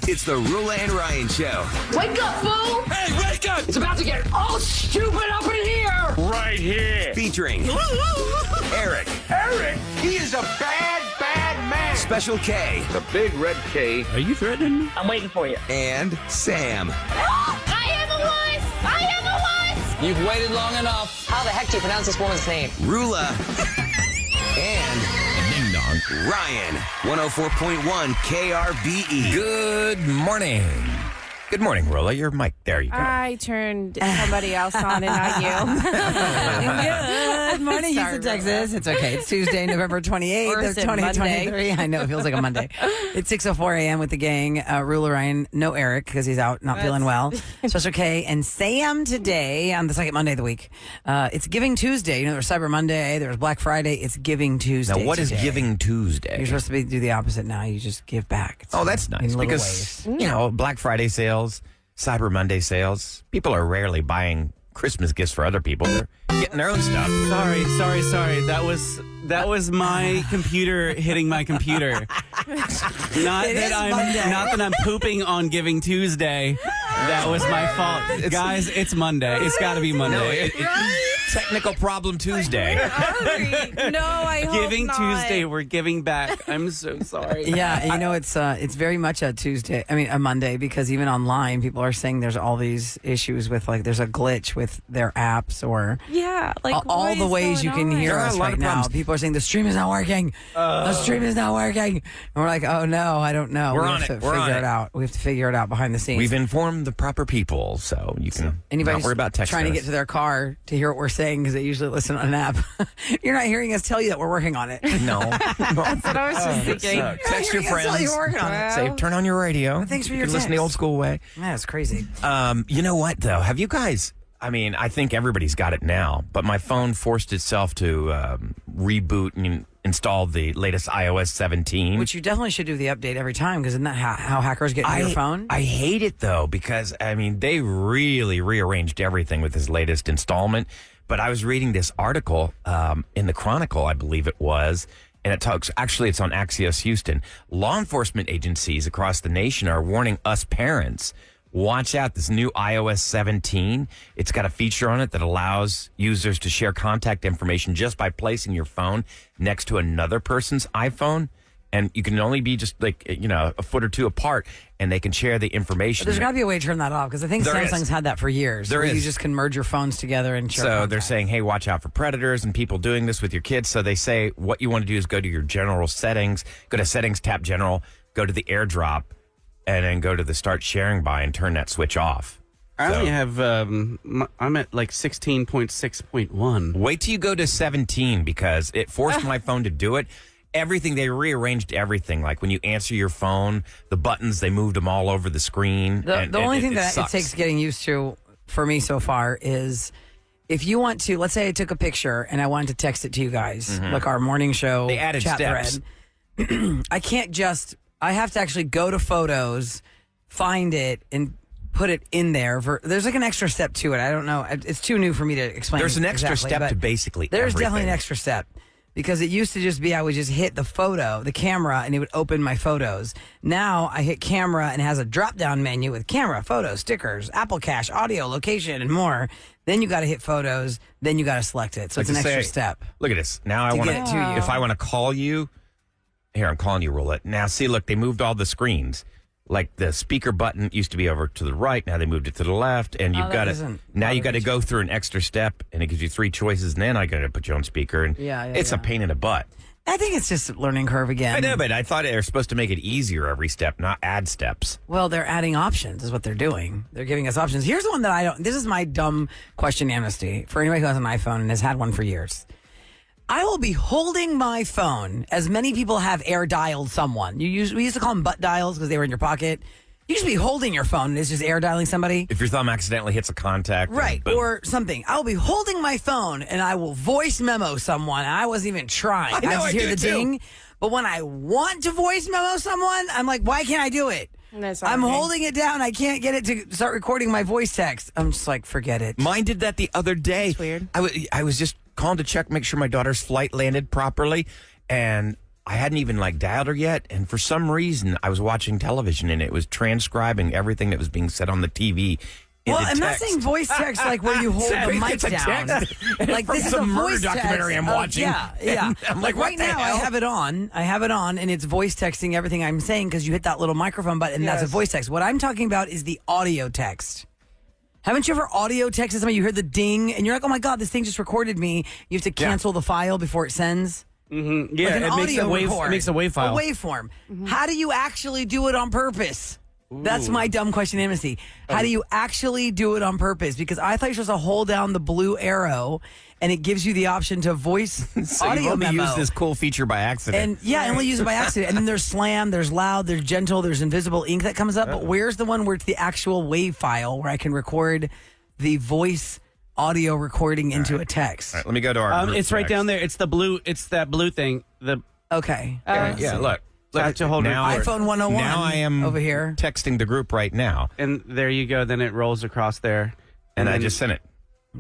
It's the Roula and Ryan Show. Wake up, fool! Hey, wake up! It's about to get all stupid up in here! Right here. Featuring Eric. Eric, he is a bad, bad man. Special K. The big red K. Are you threatening me? I'm waiting for you. And Sam. I am a wuss! I am a wuss! You've waited long enough. How the heck do you pronounce this woman's name? Roula. And Ding dong. Ryan. 104.1 KRBE. Good morning. Good morning, Roula. Your mic. There you go. I turned somebody else on and not you. Good morning, Sorry, Houston, Texas. It's okay. It's Tuesday, November 28th Or of is it Monday? 2023. I know, it feels like a Monday. It's 6:04 a.m. with the gang. Roula, Ryan, no Eric because he's out not feeling well. Special K and Sam today on the second Monday of the week. It's Giving Tuesday. You know, there's Cyber Monday, there's Black Friday. It's Giving Tuesday. Now, what is today. Giving Tuesday? You're supposed to do the opposite now. You just give back. It's Oh, that's nice in little because, ways. you know, Black Friday sales, Cyber Monday sales, people are rarely buying Christmas gifts for other people. They're getting their own stuff. Sorry. That was my computer hitting my computer. Not It is Monday. that I'm pooping on Giving Tuesday. That was my fault. Guys, it's Monday. It's got to be Monday. Technical problem Tuesday. No, I hope Giving not. Tuesday, we're giving back. I'm so sorry. Yeah, you know, it's very much a Tuesday. I mean, a Monday, because even online, people are saying there's all these issues with, like, there's a glitch with their apps or Yeah, like all what the is ways you going can on? hear There are us a lot right of now. problems. People are saying the stream is not working. The stream is not working. And we're like, oh no, I don't know. We're we on have it. to We're figure on it it. out. We have to figure it out behind the scenes. We've informed the proper people, so you can Anybody's not worry about texting trying to us. get to their car to hear what we're saying because they usually listen on an app. You're not hearing us tell you that we're working on it. No. That's what I was just thinking. Text your You're hearing us tell you friends. we're working on it. Say, turn on your radio. Thanks for you your can listen the text. old school way. Man, it's crazy. You know what, though? Have you guys... I mean, I think everybody's got it now, but my phone forced itself to reboot and install the latest iOS 17. Which you definitely should do the update every time because isn't that how hackers get into your phone? I hate it, though, because, I mean, they really rearranged everything with this latest installment. But I was reading this article in the Chronicle, I believe it was, and it talks, actually, it's on Axios Houston. Law enforcement agencies across the nation are warning us parents, watch out, this new iOS 17. It's got a feature on it that allows users to share contact information just by placing your phone next to another person's iPhone. And you can only be just like, you know, a foot or two apart, and they can share the information. There's got to be a way to turn that off because I think There is. Samsung's had that for years. There where You is. just can merge your phones together and share So they're contact. saying, hey, watch out for predators and people doing this with your kids. So they say what you want to do is go to your general settings, go to settings, tap general, go to the AirDrop, and then go to the start sharing by and turn that switch off. I only So- have, I'm at like 16.6.1. Wait till you go to 17 because it forced my phone to do it. Everything, they rearranged everything. Like when you answer your phone, the buttons, they moved them all over the screen. The only thing that it sucks. takes getting used to for me so far is if you want to, let's say I took a picture and I wanted to text it to you guys, like our morning show Mm-hmm. They added chat steps. thread. I can't just, I have to actually go to photos, find it, and put it in there. There's like an extra step to it. I don't know. It's too new for me to explain. There's an extra exactly, step but to basically There's everything. definitely an extra step. Because it used to just be I would just hit the photo, the camera, and it would open my photos. Now I hit camera and it has a drop-down menu with camera, photos, stickers, Apple Cash, audio, location, and more. Then you got to hit photos. Then you got to select it. So it's an Like to extra say, step. Look at this. Now I To want get it to you. If I want to call you, here, I'm calling you, Roulette. Now, see, look, they moved all the screens. Like the speaker button used to be over to the right. Now they moved it to the left. And you've that got to, doesn't now you bother got to me go through an extra step and it gives you 3 choices. And then I got to put you on speaker. And it's a pain in the butt. I think it's just a learning curve again. I know, but I thought they were supposed to make it easier every step, not add steps. Well, they're adding options is what they're doing. They're giving us options. Here's the one that I don't, this is my dumb question amnesty for anybody who has an iPhone and has had one for years. I will be holding my phone, as many people have air dialed someone. We used to call them butt dials because they were in your pocket. You just be holding your phone and it's just air dialing somebody. If your thumb accidentally hits a contact. Right, boom. or something. I'll be holding my phone and I will voice memo someone. And I wasn't even trying. I know, just I hear do the too. ding. But when I want to voice memo someone, I'm like, why can't I do it? That's I'm okay. holding it down. I can't get it to start recording my voice text. I'm just like, forget it. Mine did that the other day. weird. I was just calling to check, make sure my daughter's flight landed properly. And I hadn't even like dialed her yet, and for some reason I was watching television and it was transcribing everything that was being said on the TV. Well, I'm not saying voice text like where you hold the mic down. Like From this is some a murder voice documentary text. I'm watching. Yeah. I'm like like, right what the now, I hell? have it on. I have it on, and it's voice texting everything I'm saying because you hit that little microphone button. And that's a voice text. What I'm talking about is the audio text. Haven't you ever audio texted somebody? You hear the ding, and you're like, "Oh my god, this thing just recorded me." You have to cancel the file before it sends. Mm-hmm. Yeah, Like an it makes a audio wave. record. It makes a wave file. A waveform. How do you actually do it on purpose? That's my dumb question, Amnesty. How do you actually do it on purpose? Because I thought you're supposed to hold down the blue arrow, and it gives you the option to voice So audio you've only memo. used this cool feature by accident. And yeah, I only use it by accident. And then there's slam, there's loud, there's gentle, there's invisible ink that comes up. But where's the one where it's the actual wave file where I can record the voice audio recording into a text? All right, let me go to our. group It's right text. down there. It's the blue. It's that blue thing. The Okay. Yeah, look. to hold now, record. iPhone 101 Now I am over here. texting the group right now, And there you go. Then it rolls across there. and I then- just sent it.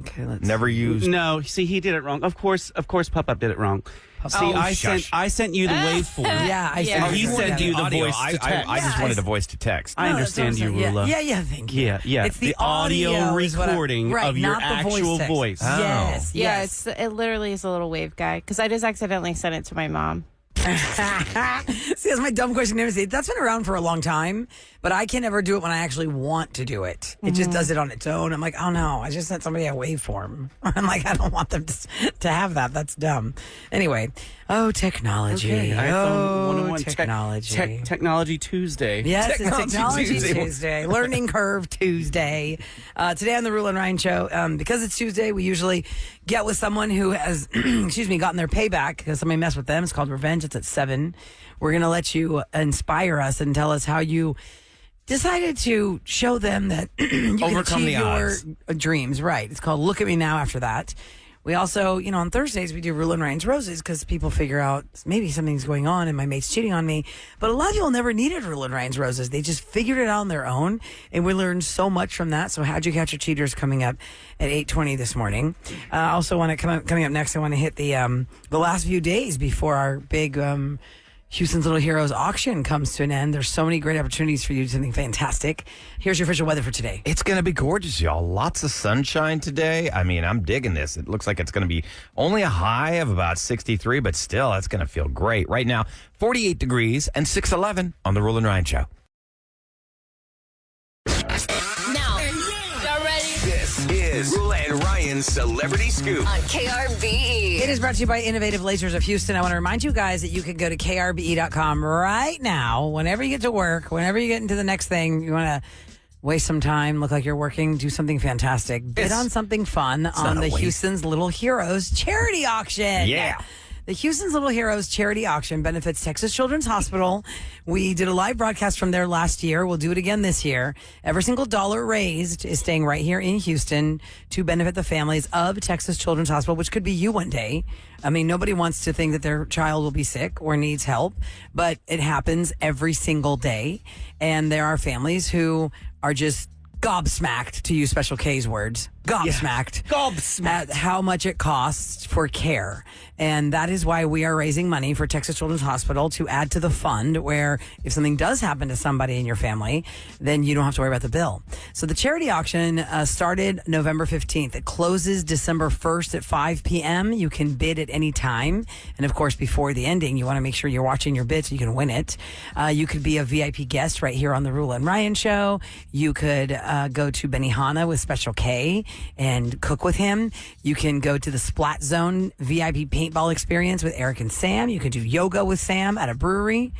Okay, let's Never used. No, see, he did it wrong. Of course, Pup Up did it wrong. See, Oh, I shush. sent you the waveform. Yeah, I And he said sent you the audio. voice to I text. just wanted a voice to text. I No, that's what understand I'm you, saying. Roula. Yeah, thank you. Yeah. It's the audio is what I- recording right, of your not the actual text. voice. Oh. Yes, Yeah, yes. it literally is a little wave guy because I just accidentally sent it to my mom. See, that's my dumb question. That's been around for a long time, but I can never do it when I actually want to do it. It just does it on its own. I'm like, oh no, I just sent somebody a waveform. I'm like, I don't want them to have that. That's dumb. Anyway, technology. iPhone 101 technology. Technology Tuesday. Yes, it's Technology Technology Tuesday. Tuesday. Learning Curve Tuesday. Today on the Roula and Ryan Show, because it's Tuesday, we usually get with someone who has, gotten their payback because somebody messed with them. It's called Revenge. It's at 7. We're going to let you inspire us and tell us how you decided to show them that you can Overcome achieve the your odds. dreams. Right. It's called Look at Me Now after that. We also, on Thursdays, we do Roula and Ryan's Roses because people figure out maybe something's going on and my mate's cheating on me. But a lot of people never needed Roula and Ryan's Roses. They just figured it out on their own. And we learned so much from that. So How'd You Catch Your Cheaters coming up at 8:20 this morning. I also want to coming up next, I want to hit the last few days before our big Houston's Little Heroes auction comes to an end. There's so many great opportunities for you to do something fantastic. Here's your official weather for today. It's going to be gorgeous, y'all. Lots of sunshine today. I mean, I'm digging this. It looks like it's going to be only a high of about 63, but still, it's going to feel great. Right now, 48 degrees and 611 on the Roula and Ryan Show. Now, y'all ready? This is Roula and Ryan's Celebrity Scoop. On KRBE. It is brought to you by Innovative Lasers of Houston. I want to remind you guys that you can go to krbe.com right now. Whenever you get to work, whenever you get into the next thing, you want to waste some time, look like you're working, do something fantastic. Bid on something fun on not a the waste. Houston's Little Heroes charity auction. Yeah. The Houston's Little Heroes charity auction benefits Texas Children's Hospital. We did a live broadcast from there last year. We'll do it again this year. Every single dollar raised is staying right here in Houston to benefit the families of Texas Children's Hospital, which could be you one day. I mean, nobody wants to think that their child will be sick or needs help, but it happens every single day. And there are families who are just gobsmacked, to use Special K's words, gobsmacked at how much it costs for care. And that is why we are raising money for Texas Children's Hospital to add to the fund where if something does happen to somebody in your family, then you don't have to worry about the bill. So the charity auction started November 15th. It closes December 1st at 5 p.m. You can bid at any time. And of course, before the ending, you want to make sure you're watching your bid so you can win it. You could be a VIP guest right here on the Roula and Ryan Show. You could go to Benihana with Special K and cook with him. You can go to the Splat Zone VIP paintball experience with Eric and Sam. You could do yoga with Sam at a brewery.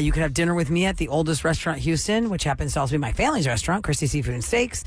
You could have dinner with me at the oldest restaurant in Houston, which happens to also be my family's restaurant, Christie Seafood and Steaks.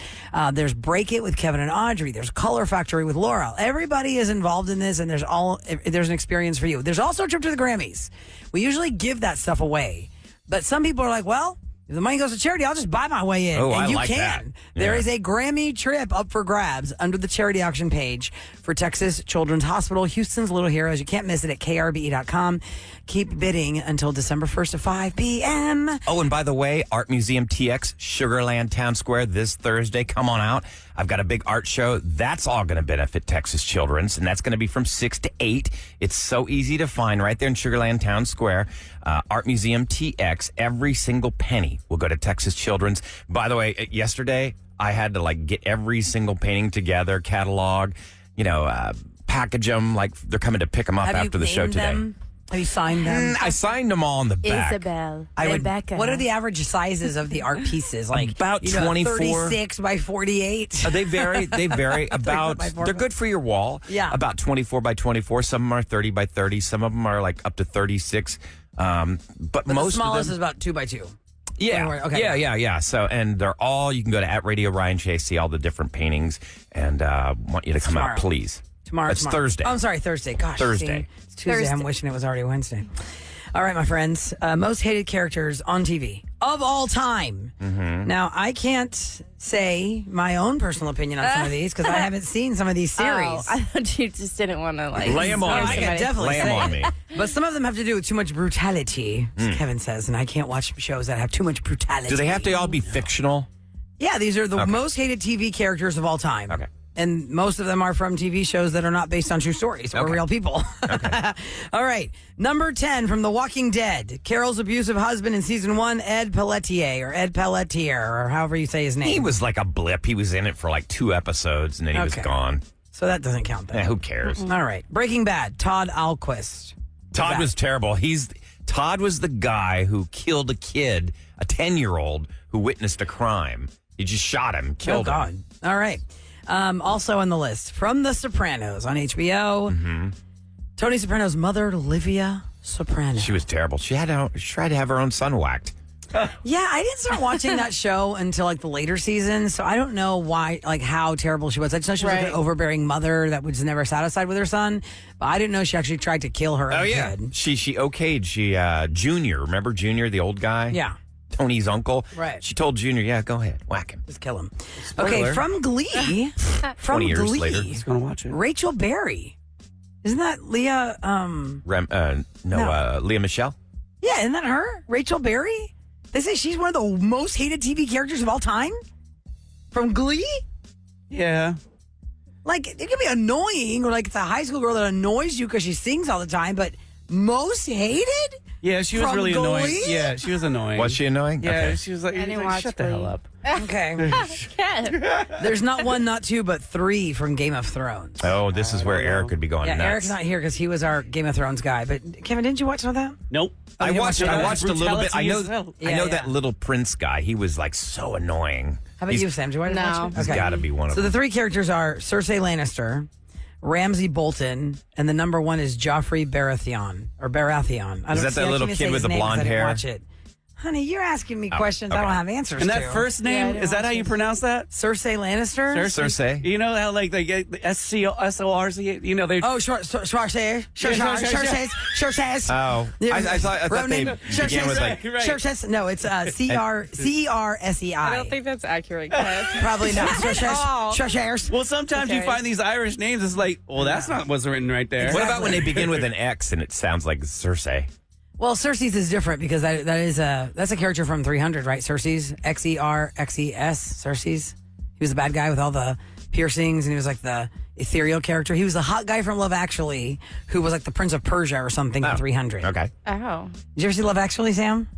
There's Break It with Kevin and Audrey. There's Color Factory with Laura. Everybody is involved in this, and there's an experience for you. There's also a trip to the Grammys. We usually give that stuff away, but some people are like, well, If the money goes to charity, I'll just buy my way in. Oh, and I you like can. that. There Yeah. is a Grammy trip up for grabs under the charity auction page for Texas Children's Hospital, Houston's Little Heroes. You can't miss it at krbe.com. Keep bidding until December 1st at 5 p.m. Oh, and by the way, Art Museum TX, Sugarland Town Square this Thursday. Come on out. I've got a big art show. That's all going to benefit Texas Children's, and that's going to be from 6 to 8. It's so easy to find right there in Sugarland Town Square. Art Museum TX, every single penny will go to Texas Children's. By the way, yesterday, I had to get every single painting together, catalog, package them like they're coming to pick them up Have after you the show named today. them? Have you signed them? I signed them all on the back. Isabel. What are the average sizes of the art pieces? About 24. 36 by 48. They vary. They vary. About by 4 they're good for your wall. Yeah. About 24 by 24. Some of them are 30 by 30. Some of them are up to 36. But But most the smallest of is them, about 2 by 2. yeah, Okay. yeah. So and they're all. You can go to @Radio Ryan Chase, see all the different paintings, and want you to come tomorrow. out, please. Tomorrow. It's Thursday. Oh, I'm sorry, Thursday. Gosh. Thursday. See, it's Tuesday. I'm wishing it was already Wednesday. All right, my friends. Most hated characters on TV of all time. Mm-hmm. Now, I can't say my own personal opinion on some of these because I haven't seen some of these series. Oh, I thought you just didn't want to Lay 'em on Oh, me. I can definitely Lay 'em say on me. But some of them have to do with too much brutality, as Kevin says, and I can't watch shows that have too much brutality. Do they have to all be fictional? Yeah, these are the most hated TV characters of all time. Okay. And most of them are from TV shows that are not based on true stories or Okay. real people. All right. Number 10 from The Walking Dead. Carol's abusive husband in season 1, Ed Pelletier, or however you say his name. He was like a blip. He was in it for 2 episodes, and then he was Okay. gone. So that doesn't count then. Who cares? All right. Breaking Bad, Todd Alquist. Todd was terrible. Todd was the guy who killed a kid, a 10-year-old, who witnessed a crime. He just shot him, killed Oh, God. him. All right. Also on the list, from The Sopranos on HBO, Tony Soprano's mother, Olivia Soprano. She was terrible. She tried to have her own son whacked. Yeah, I didn't start watching that show until the later seasons, so I don't know why, how terrible she was. I just know she was an overbearing mother that was never satisfied with her son, but I didn't know she actually tried to kill her own kid. She okayed. Junior, remember Junior, the old guy? Yeah, Tony's uncle. Right. She told Junior, yeah, go ahead, whack him. just kill him. Spoiler. Okay, from Glee, 20 years later. He's going to watch it. Rachel Berry. Isn't that Leah? Leah Michelle? Yeah, isn't that her? Rachel Berry? They say she's one of the most hated TV characters of all time? From Glee? Yeah. It can be annoying, or it's a high school girl that annoys you because she sings all the time, but most hated? Yeah, she was From really annoying. Glee? Yeah, she was annoying. Was she annoying? Yeah, Okay. she was like, didn't watch shut the Glee. hell up. Okay. There's not 1, not 2, but 3 from Game of Thrones. Oh, this is where Eric could be going Yeah, nuts. Eric's not here because he was our Game of Thrones guy. But Kevin, didn't you watch some of that? Nope. I watched a little bit. I know Yeah. that little Prince guy. He was so annoying. How about you, Sam? Did you watch No. it? He's got to be one of So them. the 3 characters are Cersei Lannister, Ramsay Bolton, and the number 1 is Joffrey Baratheon. I Is that that little kid with the blonde hair? Watch it. Honey, you're asking me questions I okay. don't have answers And to. that first name, is that how you pronounce that? Cersei Lannister? Cersei. You know how they get the SCORC? You know, they. Oh, Cersei. Oh, I thought they began with Cersei. No, it's Cersei. I don't think that's accurate, Kev. Probably not. Cersei. Well, sometimes you Okay. find these Irish names. It's like, well, that's not what's written right there. What about when they begin with an X and it sounds like Cersei? Well, Cersei's is different because that's a character from 300, right? Cersei's, Xerxes, Cersei's. He was the bad guy with all the piercings, and he was the ethereal character. He was the hot guy from Love Actually, who was the Prince of Persia or something in 300. Okay. Oh. Did you ever see Love Actually, Sam?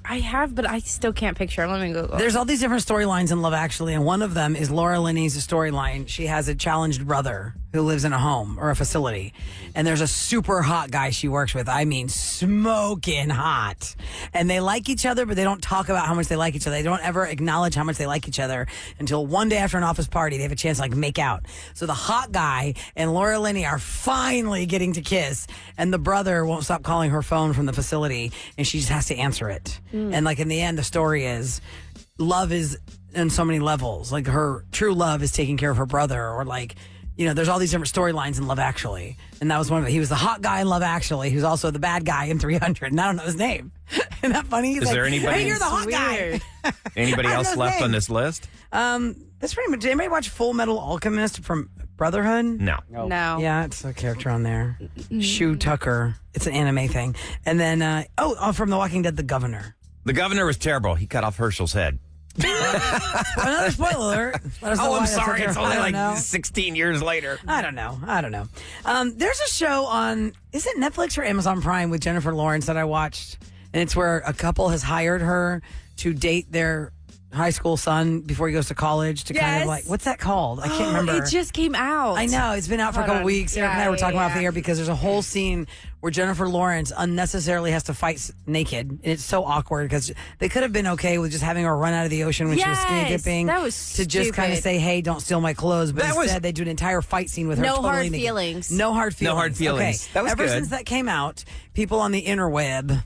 I have, but I still can't picture. Let me Google. There's all these different storylines in Love Actually, and one of them is Laura Linney's storyline. She has a challenged brother who lives in a home or a facility, and there's a super hot guy she works with. I mean, smoking hot. And they like each other, but they don't talk about how much they like each other. They don't ever acknowledge how much they like each other until one day after an office party, they have a chance to make out. So the hot guy and Laura Linney are finally getting to kiss, and the brother won't stop calling her phone from the facility, and she just has to answer it. And in the end, the story is love is in so many levels. Her true love is taking care of her brother, or there's all these different storylines in Love Actually. And that was one of it. He was the hot guy in Love Actually, who's also the bad guy in 300. And I don't know his name. Isn't that funny? He's Is there anybody- Hey, you're the hot Weird. guy. Anybody I don't else know his left name. on this list? That's pretty much. Did anybody watch Full Metal Alchemist from Brotherhood? No. No. Yeah, it's a character on there. Shu Tucker. It's an anime thing. And then, from The Walking Dead, The Governor. The governor was terrible. He cut off Herschel's head. Another spoiler alert. Let us know Oh, why I'm that's so sorry. It's terrible. only I don't know. 16 years later. I don't know. There's a show on, is it Netflix or Amazon Prime with Jennifer Lawrence that I watched? And it's where a couple has hired her to date their high school son before he goes to college to kind of Yes. like, what's that called? I can't remember. It just came out. I know. It's been out for a Hold couple on. weeks. Eric and I Yeah, were talking yeah, off the yeah. air because there's a whole scene where Jennifer Lawrence unnecessarily has to fight naked. And it's so awkward because they could have been okay with just having her run out of the ocean when she was skinny Yes, dipping. that was to just kind of stupid. say, hey, don't steal my clothes. But That was- instead, they do an entire fight scene with her. No totally hard naked. feelings. No hard feelings. No hard feelings. Okay. That was Ever good. since that came out, people on the interweb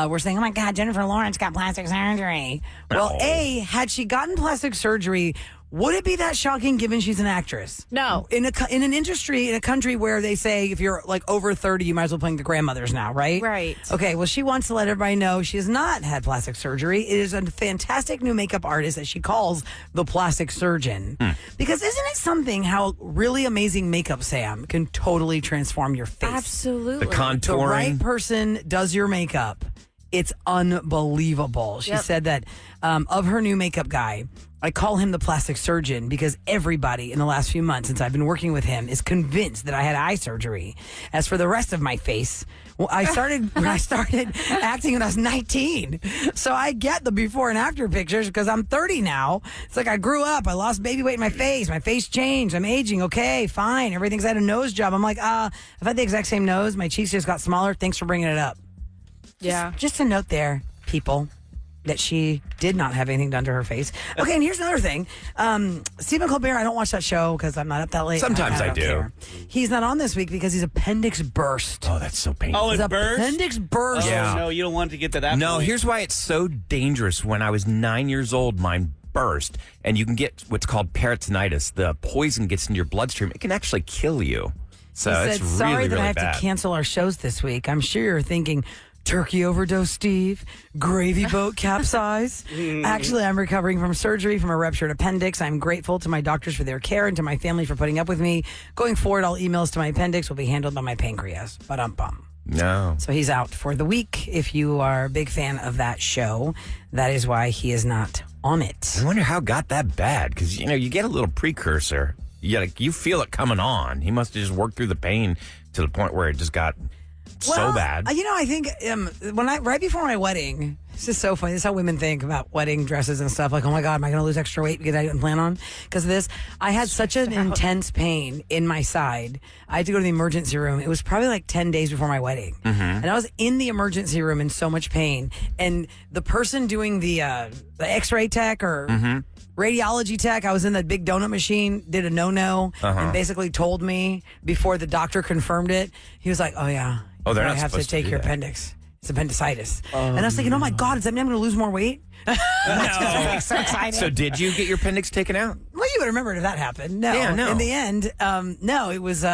were saying, oh my God, Jennifer Lawrence got plastic surgery. Well, No. A, had she gotten plastic surgery, would it be that shocking given she's an actress? No. In an industry, in a country where they say if you're like over 30, you might as well playing the grandmothers now, right? Right. Okay, well, she wants to let everybody know she has not had plastic surgery. It is a fantastic new makeup artist that she calls the plastic surgeon. Because isn't it something how really amazing makeup, Sam, can totally transform your face? Absolutely. The The contouring. right person does your makeup. It's unbelievable. She Yep. said that of her new makeup guy, I call him the plastic surgeon because everybody in the last few months since I've been working with him is convinced that I had eye surgery. As for the rest of my face, well, I started acting when I was 19. So I get the before and after pictures because I'm 30 now. It's like I grew up. I lost baby weight in my face. My face changed. I'm aging. Okay, fine. Everything's at a nose job. I'm like, I've had the exact same nose. My cheeks just got smaller. Thanks for bringing it up. Yeah. Just a note there, people, that she did not have anything done to her face. Okay, and here's another thing. Stephen Colbert, I don't watch that show because I'm not up that late. Sometimes I don't do. care. He's not on this week because his appendix burst. Oh, that's so painful. Oh, His it burst? appendix burst. Yeah. Oh, no, you don't want to get to that No, point. here's why it's so dangerous. When I was 9 years old, mine burst, and you can get what's called peritonitis. The poison gets into your bloodstream. It can actually kill you. So He it's said, really, sorry that really I have bad. to cancel our shows this week. I'm sure you're thinking, turkey overdose, Steve. Gravy boat capsize. Actually, I'm recovering from surgery from a ruptured appendix. I'm grateful to my doctors for their care and to my family for putting up with me. Going forward, all emails to my appendix will be handled by my pancreas. Ba-dum-bum. No. So he's out for the week. If you are a big fan of that show, that is why he is not on it. I wonder how it got that bad, because, you get a little precursor. You feel it coming on. He must have just worked through the pain to the point where it just got so bad. I think right before my wedding, it's just so funny. This is how women think about wedding dresses and stuff. Like, oh my God, am I going to lose extra weight because I didn't plan on? Because of this, I had such an intense pain in my side. I had to go to the emergency room. It was probably like 10 days before my wedding. And I was in the emergency room in so much pain. And the person doing the x-ray tech or radiology tech, I was in the big donut machine, did a no-no, and basically told me before the doctor confirmed it. He was like, oh yeah. Oh, they're I not have to supposed to take do your that. appendix. It's appendicitis. And I was thinking, oh my God, does that mean I'm going to lose more weight? I'm so excited. So did you get your appendix taken out? Well, you would remember if that happened. No. Yeah, no. In the end, no, it was,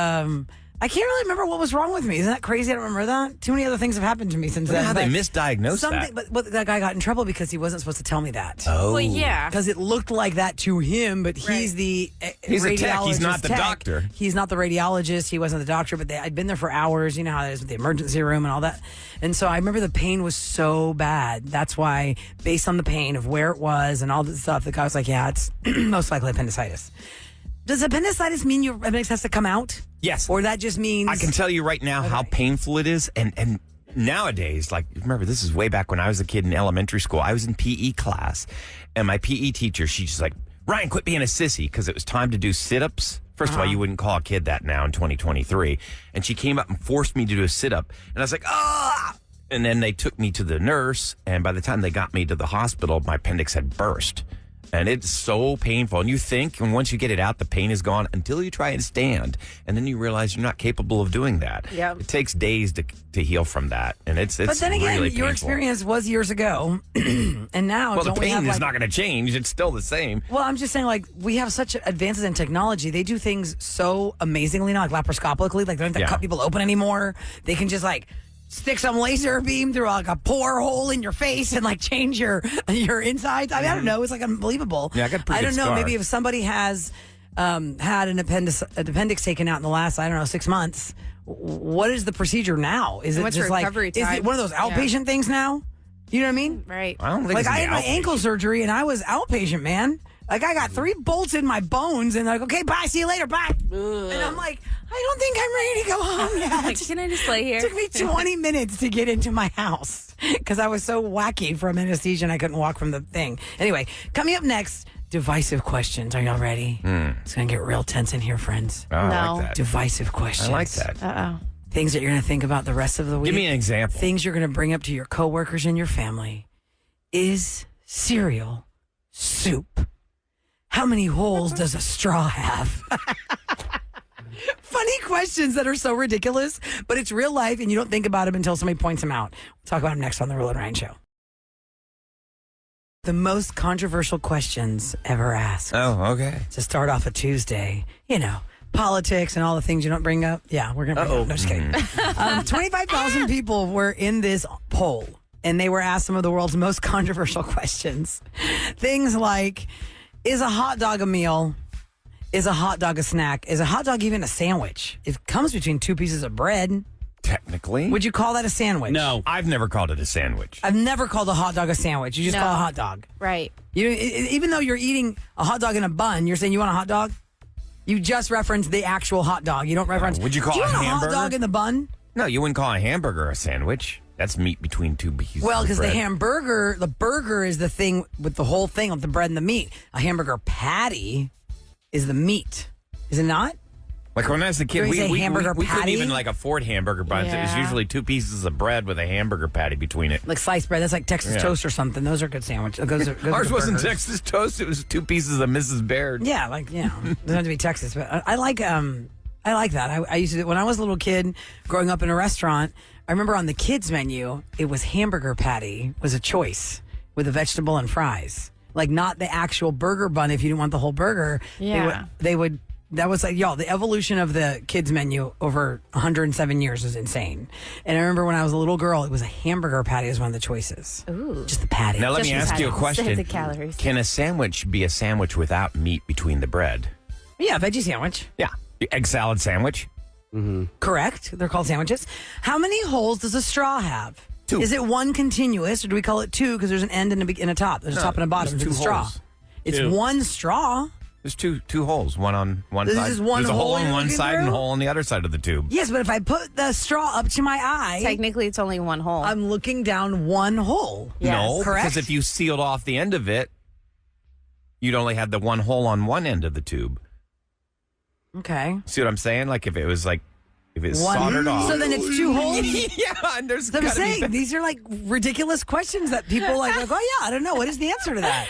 I can't really remember what was wrong with me. Isn't that crazy? I don't remember that. Too many other things have happened to me since then. How they but misdiagnosed something, that. But that guy got in trouble because he wasn't supposed to tell me that. Oh. Well, yeah. Because it looked like that to him, but he's the He's a tech. He's radiologist not the tech. doctor. He's not the radiologist. He wasn't the doctor, but I'd been there for hours. You know how it is with the emergency room and all that. And so I remember the pain was so bad. That's why, based on the pain of where it was and all this stuff, the guy was like, yeah, it's most likely appendicitis. Does appendicitis mean your appendix has to come out? Yes. Or that just means... I can tell you right now how painful it is. And nowadays, like, remember, this is way back when I was a kid in elementary school. I was in PE class, and my PE teacher, she's just like, Ryan, quit being a sissy, because it was time to do sit-ups. First of all, you wouldn't call a kid that now in 2023. And she came up and forced me to do a sit-up. And I was like, ah! And then they took me to the nurse, and by the time they got me to the hospital, my appendix had burst. And it's so painful. And you think, and once you get it out, the pain is gone until you try and stand. And then you realize you're not capable of doing that. Yep. It takes days to heal from that. And it's But then again, really your painful. experience was years ago. And now, Well, the don't we pain have, is like, not going to change. It's still the same. Well, I'm just saying, like, we have such advances in technology. They do things so amazingly now, like laparoscopically. Like, they don't have to Yeah. cut people open anymore. They can just, like, stick some laser beam through, like, a pore hole in your face and, like, change your insides. I mean, I don't know. It's, like, unbelievable. Yeah, I got a pretty I don't good know. scar. Maybe if somebody has had an appendix taken out in the last, 6 months, what is the procedure now? Is it What's just recovery like, is time? it one of those outpatient things now? You know what I mean? Right. I don't think Like, it's I had my outpatient. ankle surgery and I was outpatient, man. Like, I got 3 bolts in my bones and they're like, okay, bye, see you later, bye. And I'm like, I don't think I'm ready to go home yet. Like, can I just lay here? It took me 20 minutes to get into my house because I was so wacky from anesthesia and I couldn't walk from the thing. Anyway, coming up next, divisive questions. Are y'all ready? It's going to get real tense in here, friends. Oh, I No. like that. Divisive questions. I like that. Uh-oh. Things that you're going to think about the rest of the week. Give me an example. Things you're going to bring up to your coworkers and your family. Is cereal soup? How many holes does a straw have? Funny questions that are so ridiculous, but it's real life and you don't think about them until somebody points them out. We'll talk about them next on the Roula and Ryan Show. The most controversial questions ever asked. Oh, okay. To start off a Tuesday, politics and all the things you don't bring up. Yeah, we're going to bring it up. No, just kidding. 25,000 people were in this poll, and they were asked some of the world's most controversial questions. Things like, is a hot dog a meal? Is a hot dog a snack? Is a hot dog even a sandwich? It comes between 2 pieces of bread. Technically. Would you call that a sandwich? No. I've never called it a sandwich. I've never called a hot dog a sandwich. You just No. call it a hot dog. Right. Even though you're eating a hot dog in a bun, you're saying you want a hot dog? You just reference the actual hot dog. You don't reference. Would you call Do you it a want a hot hamburger? dog in the bun? No, you wouldn't call a hamburger a sandwich. That's meat between 2 pieces. Well, of because the bread. the burger is the thing with the whole thing of the bread and the meat. A hamburger patty is the meat. Is it not? Like when I was a kid, When you we say hamburger couldn't patty? even like afford hamburger buns. It was Yeah. usually 2 pieces of bread with a hamburger patty between it. Like sliced bread. That's like Texas Yeah. toast or something. Those are good sandwiches. Those are Ours good wasn't burgers. Texas toast. It was 2 pieces of Mrs. Baird. Yeah, doesn't have to be Texas, but I like that. I used to when I was a little kid growing up in a restaurant. I remember on the kids menu, it was hamburger patty was a choice with a vegetable and fries. Like not the actual burger bun if you didn't want the whole burger. Yeah. They would that was like, the evolution of the kids menu over 107 years is insane. And I remember when I was a little girl, it was a hamburger patty as one of the choices. Ooh. Just the patty. Now let Just me the ask you a patty. question. The calories. Can a sandwich be a sandwich without meat between the bread? Yeah, veggie sandwich. Yeah. Egg salad sandwich? Correct. They're called sandwiches. How many holes does a straw have? 2. Is it one continuous, or do we call it 2 because there's an end and a top? There's a top and a bottom there's to the 2 straw. holes. It's 2. one straw. There's two holes, one on one This is side. just one There's a hole hole on you're one looking side and a through? hole on the other side of the tube. Yes, but if I put the straw up to my eye, Technically, it's only one hole. I'm looking down one hole. Yes. No, Correct? because if you sealed off the end of it, you'd only have the one hole on one end of the tube. Okay. See what I'm saying? Like if it's One. soldered off. So then it's 2 holes? yeah, and there's So I'm gotta saying be these are like ridiculous questions that people like, oh yeah, I don't know. What is the answer to that?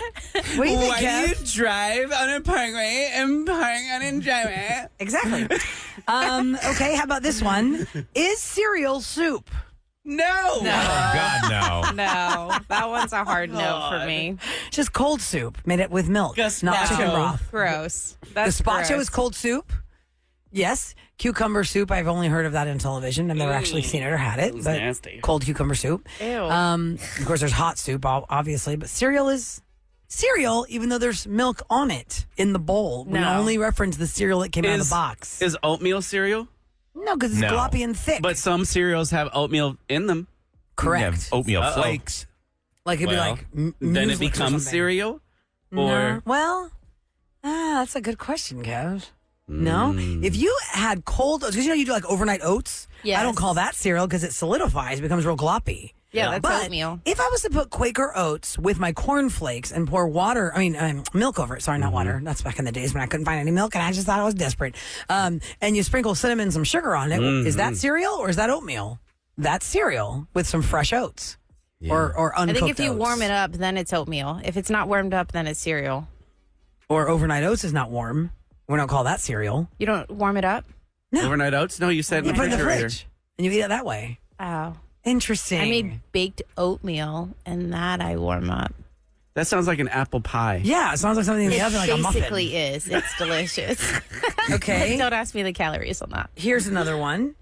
What do you think, Why do you Kev? drive on a parkway and park on a driveway? Exactly. Okay, how about this one? Is cereal soup? No. Oh God, no. No, that one's a hard no for me. Just cold soup made it with milk, not Gazpacho. chicken broth. Gross. That's Gazpacho gross. is cold soup. Yes. Cucumber soup. I've only heard of that in television. I've never actually seen it or had it. That's But nasty. cold cucumber soup. Ew. Of course, there's hot soup, obviously, but cereal is cereal, even though there's milk on it in the bowl. We No. only reference the cereal that came out of the box. Is oatmeal cereal? No, because it's No. gloppy and thick. But some cereals have oatmeal in them. You have correct. oatmeal Uh-oh. flakes. Like it'd Well, be like then it Mueslix or becomes something. cereal? No. Or Well, that's a good question, Kev. No, if you had cold oats, because you do like overnight oats. Yes. I don't call that cereal because it solidifies, becomes real gloppy. Yeah, that's But oatmeal. if I was to put Quaker oats with my cornflakes and pour milk over it, sorry, not water. That's back in the days when I couldn't find any milk and I just thought I was desperate. And you sprinkle cinnamon and some sugar on it. Is that cereal or is that oatmeal? That's cereal with some fresh oats or I uncooked think if you oats. warm it up, then it's oatmeal. If it's not warmed up, then it's cereal. Or overnight oats is not warm. We don't call that cereal. You don't warm it up? No. Overnight oats? No, you said You in the put it in the refrigerator. fridge. And you eat it that way. Oh. Interesting. I made baked oatmeal, and that I warm up. That sounds like an apple pie. Yeah, it sounds like something in the oven, like a muffin. Basically is. It's delicious. Okay. Don't ask me the calories on that. Here's another one.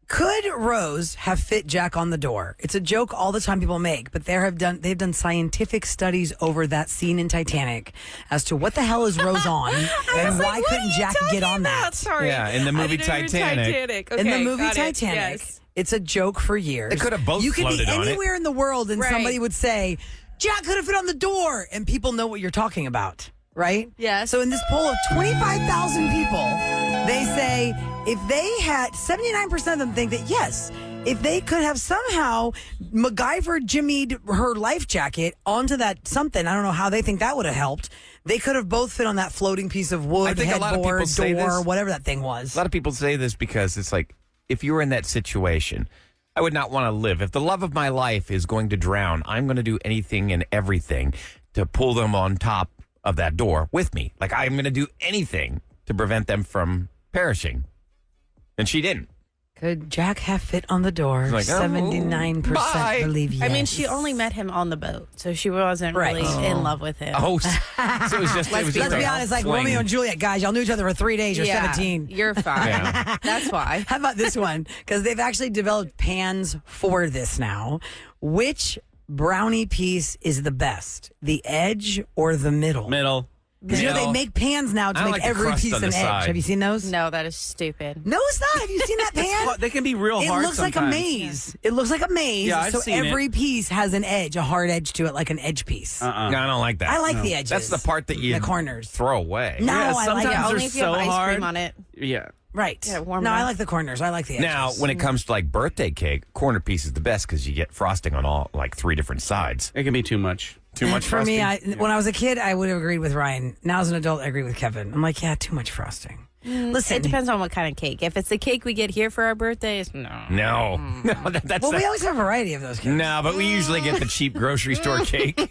Could Rose have fit Jack on the door? It's a joke all the time people make, but they've done scientific studies over that scene in Titanic as to what the hell is Rose on and why couldn't Jack get on that? Sorry. Yeah, in the movie Titanic. In the movie Titanic, it's a joke for years. They could have both You could be floated on it. anywhere in the world and Right. somebody would say, Jack could have fit on the door, and people know what you're talking about, right? Yes. So in this poll of 25,000 people, they say if they had 79% of them think that yes, if they could have somehow MacGyver jimmied her life jacket onto that something, I don't know how they think that would have helped. They could have both fit on that floating piece of wood, I think a lot of headboard, people say door, this. whatever that thing was. A lot of people say this because it's like, if you were in that situation, I would not want to live. If the love of my life is going to drown, I'm going to do anything and everything to pull them on top of that door with me. Like, I'm going to do anything to prevent them from perishing. And she didn't. Could Jack have fit on the door? Like, oh, 79% bye. believe yes. I mean, she only met him on the boat, so she wasn't Right. really in love with him. Oh, so it was just, Let's be honest, like fling. Romeo and Juliet, guys, y'all knew each other for 3 days. You're 17. You're fine. Yeah. That's why. How about this one? Because they've actually developed pans for this now. Which brownie piece is the best? The edge or the middle? Middle. Because you know they make pans now to I make like the every crust piece on an the edge. side. Have you seen those? No, that is stupid. No, it's not. Have you seen that pan? They can be real It hard looks like a sometimes. maze. It looks like a maze. Yeah, I've so seen every piece has an edge, a hard edge to it, like an edge piece. No, I don't like that. I like the edges. That's the part that you the corners. throw away. No, Yeah, I like sometimes it. they're Only if you have so ice hard. cream on it. Yeah. Right. Yeah, warm no, it I up. like the corners. I like the edges. Now, when it comes to like birthday cake, corner piece is the best because you get frosting on all like 3 different sides. It can be too much. Too much for me, frosting? when I was a kid, I would have agreed with Ryan. Now, as an adult, I agree with Kevin. I'm like, yeah, too much frosting. Listen, It depends on what kind of cake. If it's the cake we get here for our birthdays, no. No. No, that's well, not- we always have a variety of those cakes. No, but we usually get the cheap grocery store cake. I'll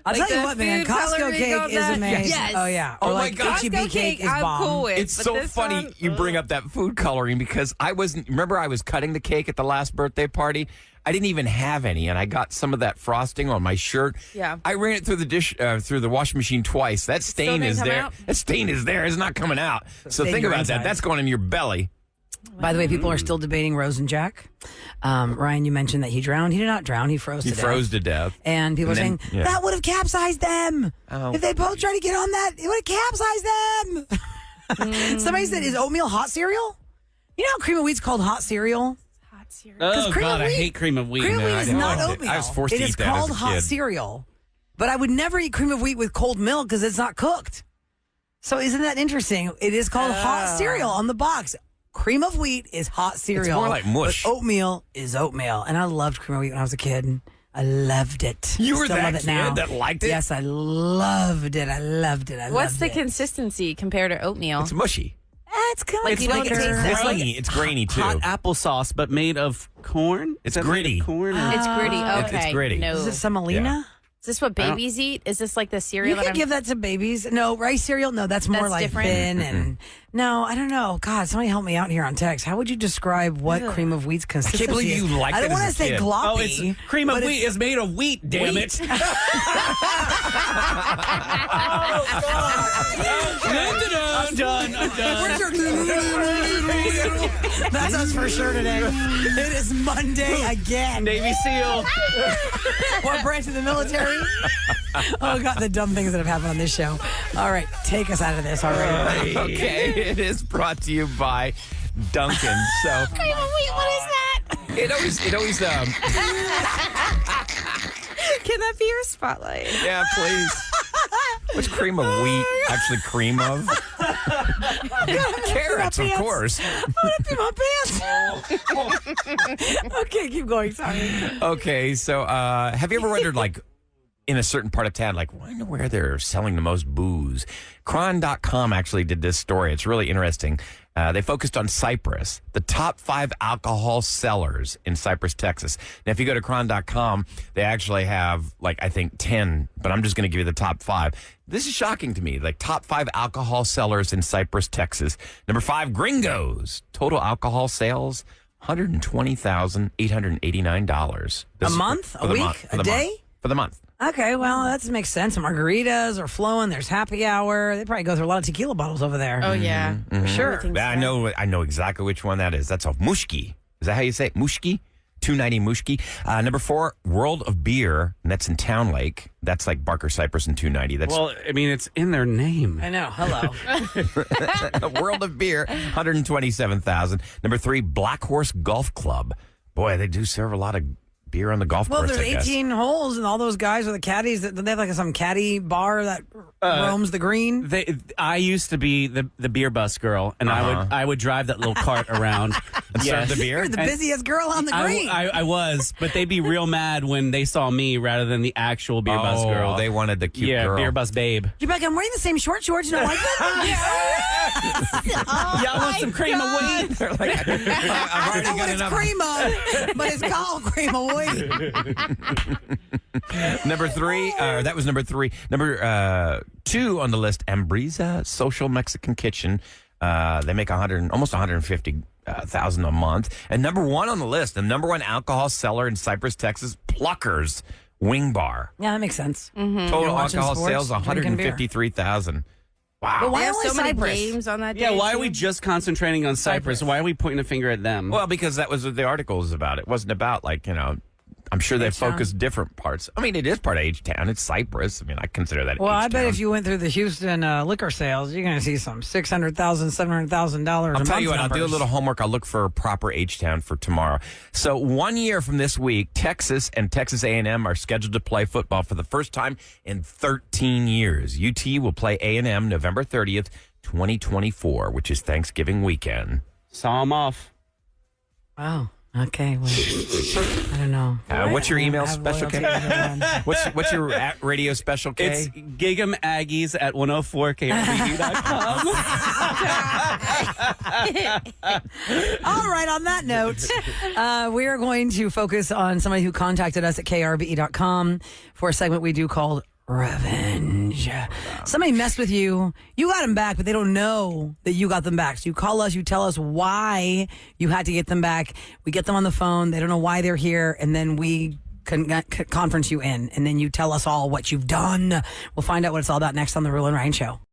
Like tell you the what, man, food Costco coloring cake on is that? amazing. Yes. Oh yeah. Oh or my like God. HEB Costco cake is I'm bomb. cool with. It's but so this funny one, you bring up that food coloring because I wasn't. Remember, I was cutting the cake at the last birthday party. I didn't even have any, and I got some of that frosting on my shirt. Yeah. I ran it through the through the washing machine twice. That stain didn't is come there. out? That stain is there. It's not coming out. So stayed think your about that. inside. That's going in your belly. By the way, people are still debating Rose and Jack. Ryan, you mentioned that he drowned. He did not drown. He froze He to death. froze to death. And people And are then- saying yeah. that would have capsized them. Oh. If they both tried to get on that, it would have capsized them. Somebody said, "Is oatmeal hot cereal?" You know, how cream of wheat's called hot cereal. hot cereal. Oh, cream of God, I wheat- hate cream of wheat. Cream of No, wheat I is didn't not like it. oatmeal. I was forced It to is eat that as called a hot kid. cereal. But I would never eat cream of wheat with cold milk because it's not cooked. So isn't that interesting? It is called hot cereal on the box. Cream of wheat is hot cereal. more like mush. But oatmeal is oatmeal. And I loved cream of wheat when I was a kid. I loved it. You were Still that love it kid now. that liked it? Yes, I loved it. I loved it. I What's loved the it. consistency compared to oatmeal? It's mushy. It's kind of Like, like, you don't thicker. taste it? It's grainy. It's grainy too. Hot applesauce, but made of corn? It's Is that made of gritty. Corn or- It's gritty. It's Okay. gritty. No. Is it semolina? Is this what babies eat? Is this like the cereal You that could I'm give that to babies. No, rice cereal. No, that's more That's like different? thin and no. I don't know. God, somebody help me out here on text. How would you describe what cream of wheat's consistency? believe is? you liked I don't it as want a to say kid. gloppy. Oh, it's cream of but wheat is made of wheat, damn Wheat. it. I'm done. Where's your That's us for sure today. It is Monday again. Navy SEAL. What branch of the military? Oh, God, the dumb things that have happened on this show. All right, take us out of this already. Okay, it is brought to you by Duncan. So Cream of wheat, what is that? it always Can that be your spotlight? yeah, please. What's cream of wheat actually cream of? Carrots, of pants. course. I'm gonna pee my pants. Okay, keep going. Sorry. Okay, so have you ever wondered, like, in a certain part of town. Like, I wonder where they're selling the most booze. Cron.com actually did this story. It's really interesting. They focused on Cyprus, the top 5 alcohol sellers in Cyprus, Texas. Now, if you go to Cron.com, they actually have, like, I think 10, but I'm just going to give you the top 5. This is shocking to me. Like, top 5 alcohol sellers in Cyprus, Texas. Number 5, Gringos. Total alcohol sales, $120,889. A month? A week? A day? For the month. Okay, well, that makes sense. Margaritas are flowing. There's happy hour. They probably go through a lot of tequila bottles over there. Oh, yeah. For sure. I know exactly which one that is. That's a Mushki. Is that how you say it? Mushki? 290 Mushki. Number 4, World of Beer, and that's in Town Lake. That's like Barker Cypress and 290. That's Well, I mean, it's in their name. I know. Hello. World of Beer, 127,000. Number 3, Black Horse Golf Club. Boy, they do serve a lot of beer on the golf Well, course. there's I guess. 18 holes, and all those guys are the caddies. They have like some caddy bar that roams the green. I used to be the beer bus girl, and I would drive that little cart around And serve the beer? You're the busiest girl on the green. I was, but they'd be real mad when they saw me rather than the actual beer bus girl. They wanted the cute girl. beer bus babe. You're like, I'm wearing the same shorts. You don't like that? Y'all want some cream of wheat? They're like, I've I don't know what it's cream of, but it's called cream of wheat. Number 3, that was number 3. Number 2 on the list, Ambrisa Social Mexican Kitchen. They make almost 150,000 a month. And number 1 on the list, the number 1 alcohol seller in Cypress, Texas, Pluckers Wing Bar. Yeah, that makes sense. Total watching alcohol sports, sales, drinking beer. 153,000. Wow. But why They have only so many Cyprus? games on that day. Yeah, why are too. we just concentrating on Cyprus? Why are we pointing a finger at them? Well, because that was what the article was about. It wasn't about, I'm sure they H-Town. focused different parts. I mean, it is part of H-Town. It's Cyprus. I mean, I consider that Well, I bet H-Town. if you went through the Houston liquor sales, you're going to see some $600,000, $700,000. I'll tell you what, I'll do a little homework. I'll look for a proper H-Town for tomorrow. So 1 year from this week, Texas and Texas A&M are scheduled to play football for the first time in 13 years. UT will play A&M November 30th, 2024, which is Thanksgiving weekend. Saw them off. Wow. Okay. Well, I don't know. What's your email I have special, loyalty K? to everyone. What's your radio special, K? It's Gig'em Aggies at 104krbu.com. All right, on that note, we are going to focus on somebody who contacted us at krbe.com for a segment we do called Revenge. Somebody messed with you. You got them back, but they don't know that you got them back. So you call us, you tell us why you had to get them back. We get them on the phone. They don't know why they're here. And then we conference you in. And then you tell us all what you've done. We'll find out what it's all about next on The Roula and Ryan Show.